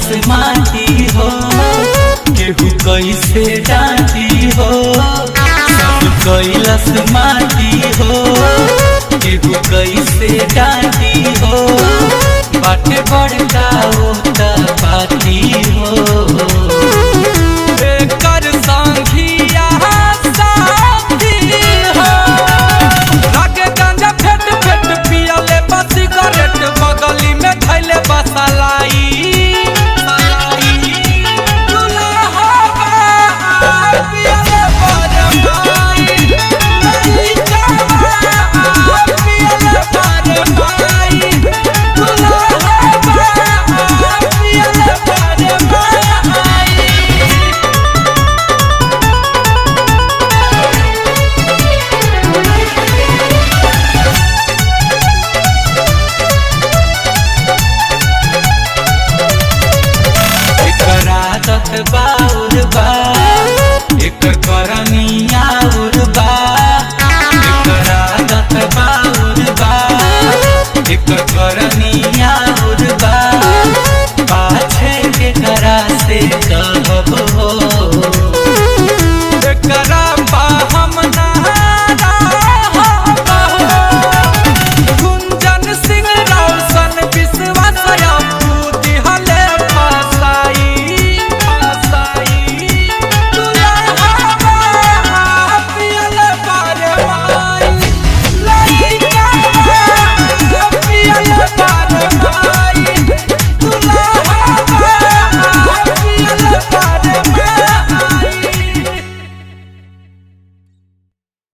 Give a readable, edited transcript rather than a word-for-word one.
कैलस माटी हो, केहू कैसे डांटी हो। सब कैलस माटी हो, केहू कैसे डांटी हो। बाटे बड़का होता पाती हो, एकर संघिया साथी हो। लागे गांजा फेट फेट पियले बा सिगरेट, बगली में धैले बसलाई। बाउर बा एकर करनी